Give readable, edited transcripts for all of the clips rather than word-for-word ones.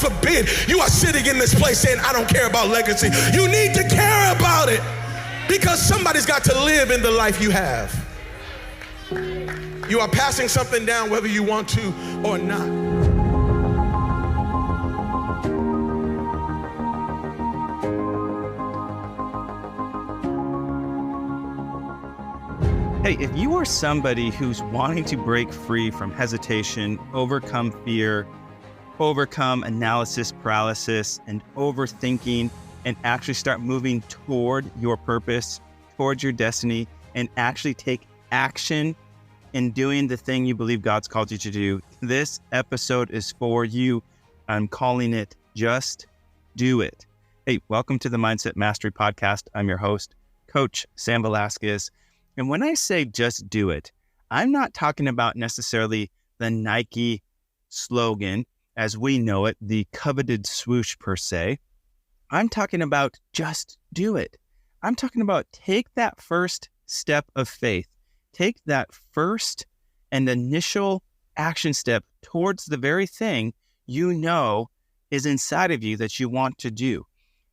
forbid you are sitting in this place saying, I don't care about legacy. You need to care about it because somebody's got to live in the life you have. You are passing something down whether you want to or not. Hey, if you are somebody who's wanting to break free from hesitation, overcome fear, overcome analysis paralysis, and overthinking, and actually start moving toward your purpose, towards your destiny, and actually take action in doing the thing you believe God's called you to do, this episode is for you. I'm calling it Just Do It. Hey, welcome to the Mindset Mastery Podcast. I'm your host, Coach Sam Velasquez. And when I say just do it, I'm not talking about necessarily the Nike slogan as we know it, the coveted swoosh per se. I'm talking about just do it. I'm talking about take that first step of faith. Take that first and initial action step towards the very thing you know is inside of you that you want to do.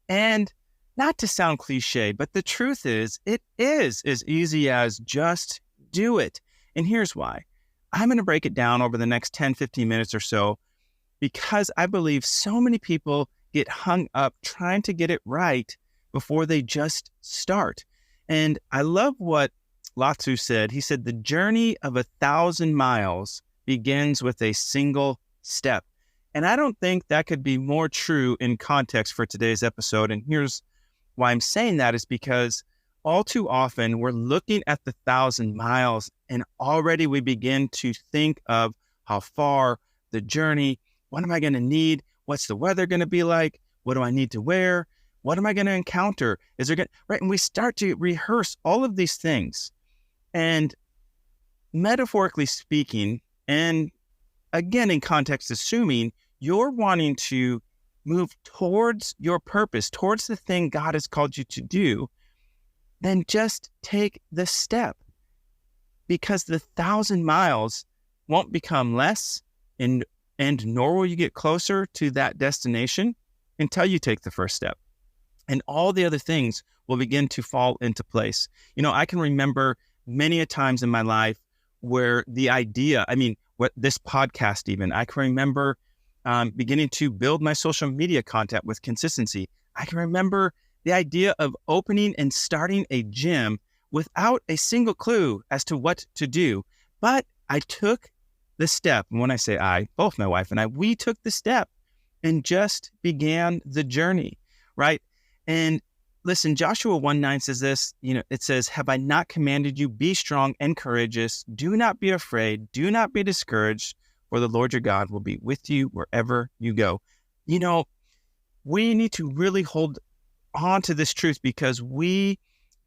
And not to sound cliche, but the truth is, it is as easy as just do it. And here's why. I'm going to break it down over the next 10, 15 minutes or so, because I believe so many people get hung up trying to get it right before they just start. And I love what Lao Tzu said. He said, the journey of 1,000 miles begins with a single step. And I don't think that could be more true in context for today's episode. And here's why I'm saying that is because all too often we're looking at the 1,000 miles and already we begin to think of how far, the journey, what am I going to need? What's the weather going to be like? What do I need to wear? What am I going to encounter? Is there going right? And we start to rehearse all of these things. And metaphorically speaking, and again, in context, assuming you're wanting to move towards your purpose, towards the thing God has called you to do, then just take the step, because the 1,000 miles won't become less and nor will you get closer to that destination until you take the first step. And all the other things will begin to fall into place. You know, I can remember many a times in my life where the idea, what this podcast even, I can remember beginning to build my social media content with consistency. I can remember the idea of opening and starting a gym without a single clue as to what to do. But I took the step. And when I say I, both my wife and I, we took the step and just began the journey, right? And listen, Joshua 1:9 says this, it says, have I not commanded you, be strong and courageous, do not be afraid, do not be discouraged, for the Lord your God will be with you wherever you go. We need to really hold on to this truth because we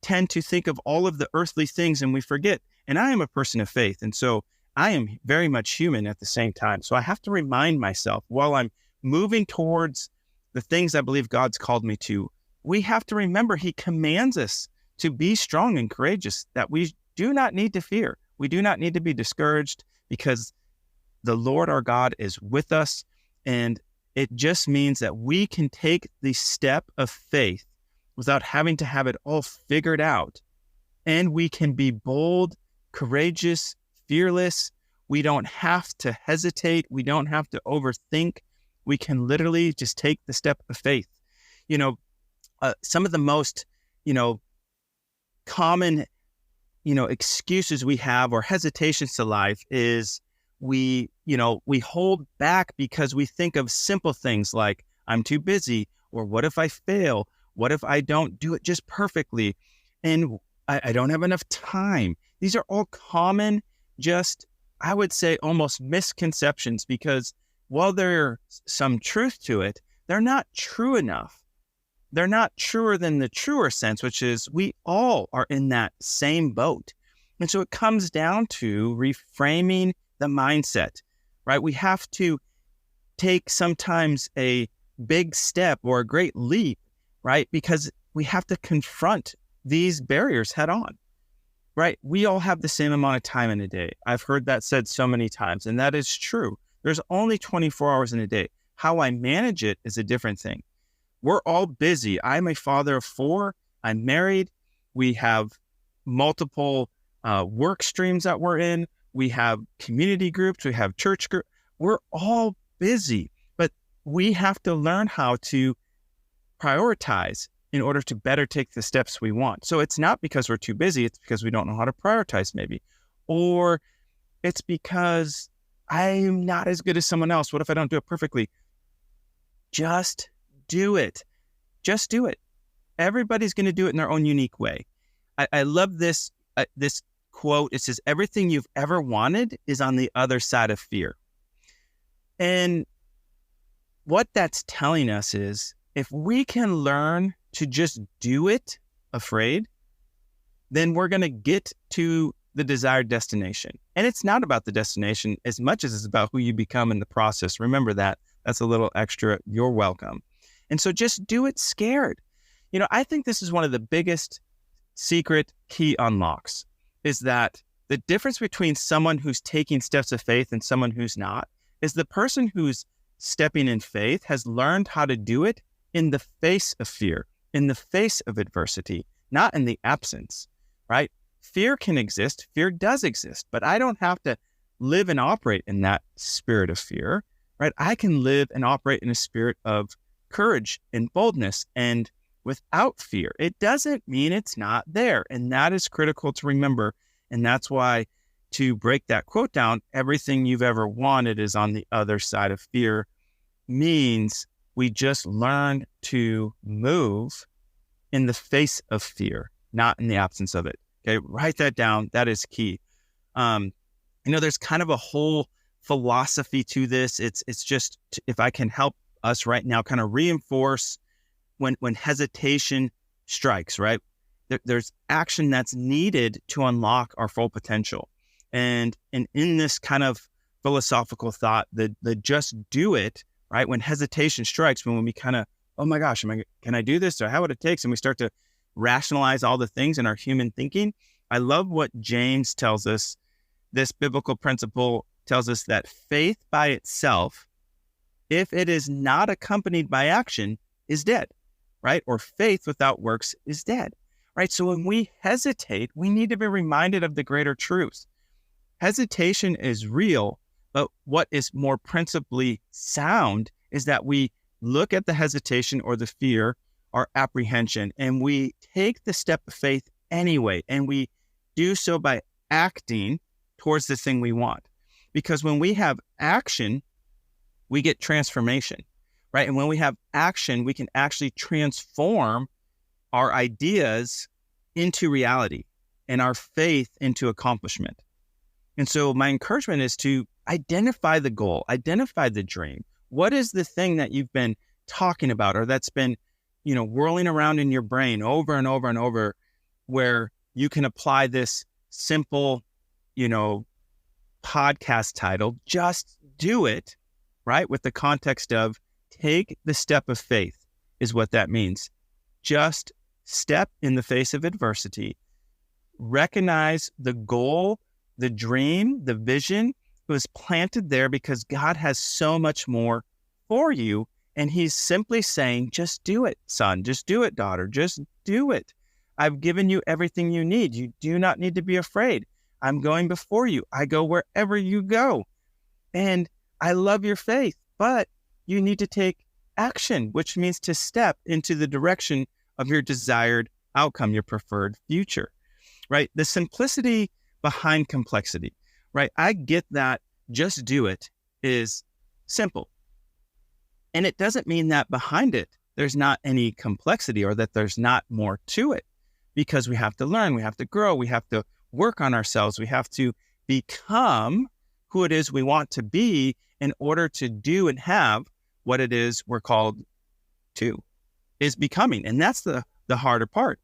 tend to think of all of the earthly things and we forget. And I am a person of faith. And so I am very much human at the same time. So I have to remind myself while I'm moving towards the things I believe God's called me to, we have to remember He commands us to be strong and courageous, that we do not need to fear. We do not need to be discouraged because the Lord our God is with us. And it just means that we can take the step of faith without having to have it all figured out. And we can be bold, courageous, fearless. We don't have to hesitate. We don't have to overthink. We can literally just take the step of faith. Some of the most, common, excuses we have or hesitations to life is we hold back because we think of simple things like I'm too busy, or what if I fail? What if I don't do it just perfectly? And I don't have enough time. These are all common, I would say almost misconceptions, because while there's some truth to it, they're not true enough. They're not truer than the truer sense, which is we all are in that same boat. And so it comes down to reframing the mindset, right? We have to take sometimes a big step or a great leap, right? Because we have to confront these barriers head on, right? We all have the same amount of time in a day. I've heard that said so many times, and that is true. There's only 24 hours in a day. How I manage it is a different thing. We're all busy. I'm a father of 4. I'm married. We have multiple work streams that we're in. We have community groups. We have church groups. We're all busy, but we have to learn how to prioritize in order to better take the steps we want. So it's not because we're too busy. It's because we don't know how to prioritize maybe, or it's because I'm not as good as someone else. What if I don't do it perfectly? Just do it. Just do it. Everybody's going to do it in their own unique way. I love this quote. It says, everything you've ever wanted is on the other side of fear. And what that's telling us is, if we can learn to just do it afraid, then we're going to get to the desired destination. And it's not about the destination as much as it's about who you become in the process. Remember that. That's a little extra. You're welcome. And so just do it scared. I think this is one of the biggest secret key unlocks, is that the difference between someone who's taking steps of faith and someone who's not is the person who's stepping in faith has learned how to do it in the face of fear, in the face of adversity, not in the absence, right? Fear can exist. Fear does exist, but I don't have to live and operate in that spirit of fear, right? I can live and operate in a spirit of courage and boldness and without fear. It doesn't mean it's not there. And that is critical to remember. And that's why, to break that quote down, everything you've ever wanted is on the other side of fear, means we just learn to move in the face of fear, not in the absence of it. Okay, write that down. That is key. There's kind of a whole philosophy to this. It's just, if I can help us right now kind of reinforce when hesitation strikes, right? There's action that's needed to unlock our full potential. And in this kind of philosophical thought, the just do it, right? When hesitation strikes, when we kind of, oh my gosh, can I do this? Or how would it take? And we start to rationalize all the things in our human thinking. I love what James tells us. This biblical principle tells us that faith by itself, if it is not accompanied by action, is dead, right? Or faith without works is dead, right? So when we hesitate, we need to be reminded of the greater truth. Hesitation is real, but what is more principally sound is that we look at the hesitation or the fear or apprehension, and we take the step of faith anyway, and we do so by acting towards the thing we want. Because when we have action, we get transformation, right? And when we have action, we can actually transform our ideas into reality and our faith into accomplishment. And so my encouragement is to identify the goal, identify the dream. What is the thing that you've been talking about, or that's been, whirling around in your brain over and over and over, where you can apply this simple, podcast title, just do it, right? With the context of take the step of faith is what that means. Just step in the face of adversity, recognize the goal, the dream, the vision was planted there because God has so much more for you. And he's simply saying, just do it, son. Just do it, daughter. Just do it. I've given you everything you need. You do not need to be afraid. I'm going before you. I go wherever you go. And I love your faith, but you need to take action, which means to step into the direction of your desired outcome, your preferred future, right? The simplicity behind complexity, right? I get that just do it is simple. And it doesn't mean that behind it, there's not any complexity or that there's not more to it, because we have to learn, we have to grow, we have to work on ourselves, we have to become who it is we want to be in order to do and have what it is we're called to, is becoming. And that's the harder part.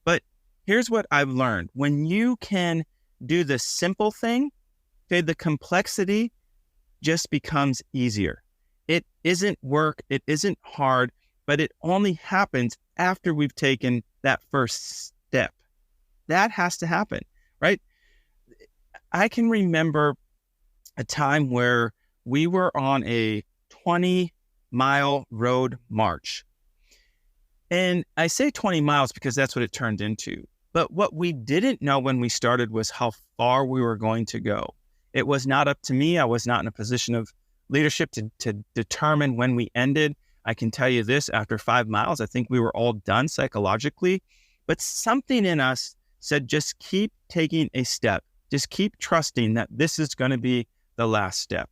But here's what I've learned. When you can do the simple thing, okay, the complexity just becomes easier. It isn't work, it isn't hard, but it only happens after we've taken that first step. That has to happen, right? I can remember a time where we were on a 20 20-mile road march. And I say 20 miles because that's what it turned into. But what we didn't know when we started was how far we were going to go. It was not up to me. I was not in a position of leadership to determine when we ended. I can tell you this, after 5 miles, I think we were all done psychologically. But something in us said, just keep taking a step. Just keep trusting that this is going to be the last step.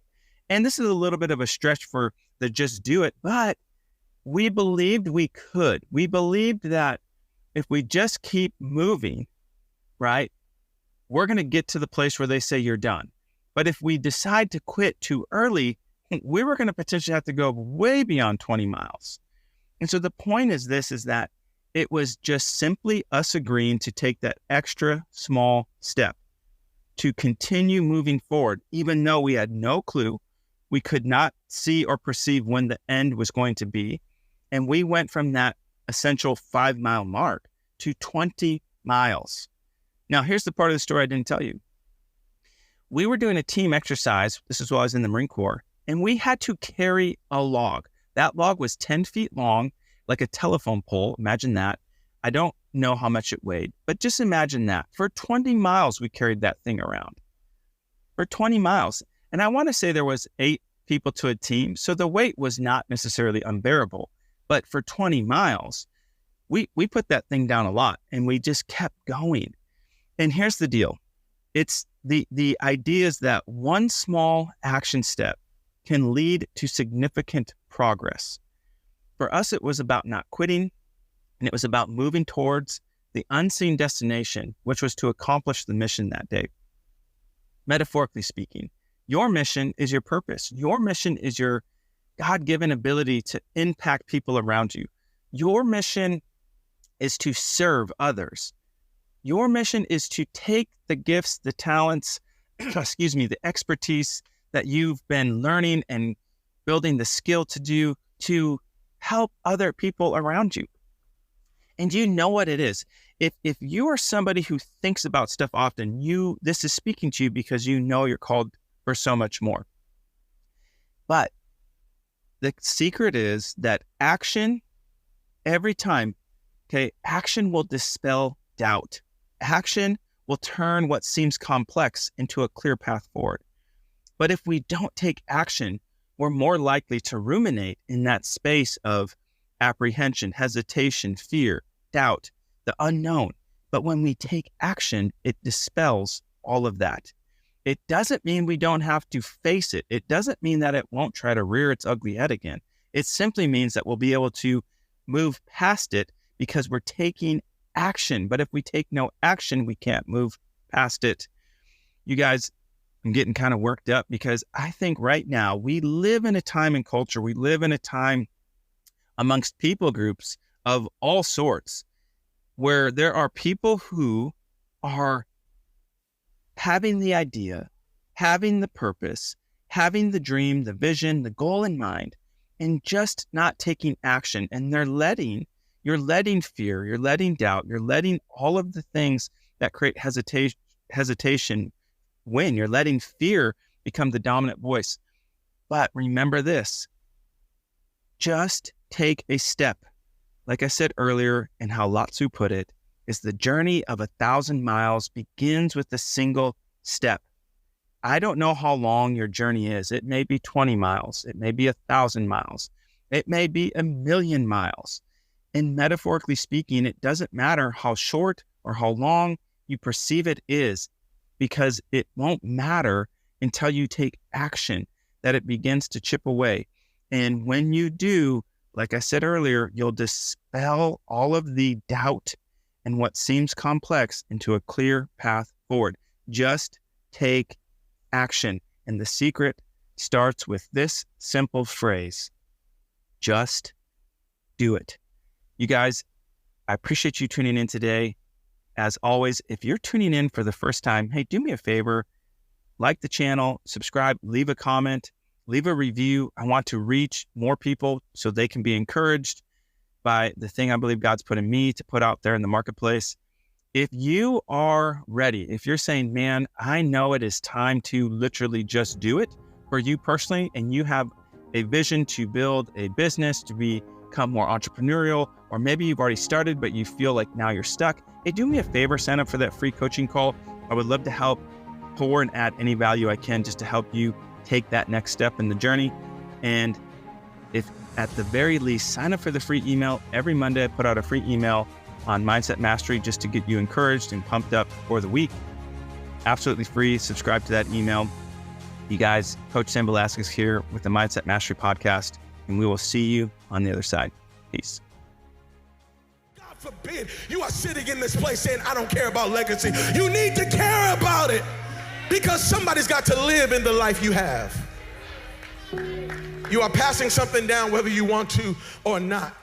And this is a little bit of a stretch for the just do it, but we believed we could. We believed that if we just keep moving, right, we're going to get to the place where they say you're done. But if we decide to quit too early, we were going to potentially have to go way beyond 20 miles. And so the point is this, is that it was just simply us agreeing to take that extra small step to continue moving forward, even though we had no clue. We could not see or perceive when the end was going to be. And we went from that essential 5-mile mark to 20 miles. Now, here's the part of the story I didn't tell you. We were doing a team exercise. This is while I was in the Marine Corps, and we had to carry a log. That log was 10 feet long, like a telephone pole. Imagine that. I don't know how much it weighed, but just imagine that. For 20 miles, we carried that thing around. For 20 miles. And I want to say there was 8 people to a team, so the weight was not necessarily unbearable. But for 20 miles, we put that thing down a lot, and we just kept going. And here's the deal. It's the idea is that one small action step can lead to significant progress. For us, it was about not quitting, and it was about moving towards the unseen destination, which was to accomplish the mission that day. Metaphorically speaking, your mission is your purpose. Your mission is your God-given ability to impact people around you. Your mission is to serve others. Your mission is to take the gifts, the talents, the expertise that you've been learning and building the skill to do to help other people around you. And you know what it is. If you are somebody who thinks about stuff often, this is speaking to you because you know you're called for so much more. But the secret is that action, every time, action will dispel doubt. Action will turn what seems complex into a clear path forward. But if we don't take action, we're more likely to ruminate in that space of apprehension, hesitation, fear, doubt, the unknown. But when we take action, it dispels all of that. It doesn't mean we don't have to face it. It doesn't mean that it won't try to rear its ugly head again. It simply means that we'll be able to move past it because we're taking action. But if we take no action, we can't move past it. You guys, I'm getting kind of worked up because I think right now we live in a time and culture. We live in a time amongst people groups of all sorts where there are people who are having the idea, having the purpose, having the dream, the vision, the goal in mind, and just not taking action. And you're letting fear, you're letting doubt, you're letting all of the things that create hesitation win. You're letting fear become the dominant voice. But remember this, just take a step. Like I said earlier, and how Lao Tzu put it, is the journey of 1,000 miles begins with a single step. I don't know how long your journey is. It may be 20 miles. It may be 1,000 miles. It may be 1,000,000 miles. And metaphorically speaking, it doesn't matter how short or how long you perceive it is, because it won't matter until you take action, that it begins to chip away. And when you do, like I said earlier, you'll dispel all of the doubt and what seems complex into a clear path forward. Just take action. And the secret starts with this simple phrase: just do it. You guys, I appreciate you tuning in today. As always, if you're tuning in for the first time, hey, do me a favor, like the channel, subscribe, leave a comment, leave a review. I want to reach more people so they can be encouraged by the thing I believe God's put in me to put out there in the marketplace. If you are ready, if you're saying, man, I know it is time to literally just do it for you personally, and you have a vision to build a business, to become more entrepreneurial, or maybe you've already started, but you feel like now you're stuck, hey, do me a favor, sign up for that free coaching call. I would love to help pour and add any value I can just to help you take that next step in the journey. And if at the very least, sign up for the free email. Every Monday, I put out a free email on Mindset Mastery just to get you encouraged and pumped up for the week. Absolutely free. Subscribe to that email. You guys, Coach Sam Velasquez here with the Mindset Mastery podcast, and we will see you on the other side. Peace. God forbid you are sitting in this place saying, I don't care about legacy. You need to care about it because somebody's got to live in the life you have. You are passing something down whether you want to or not.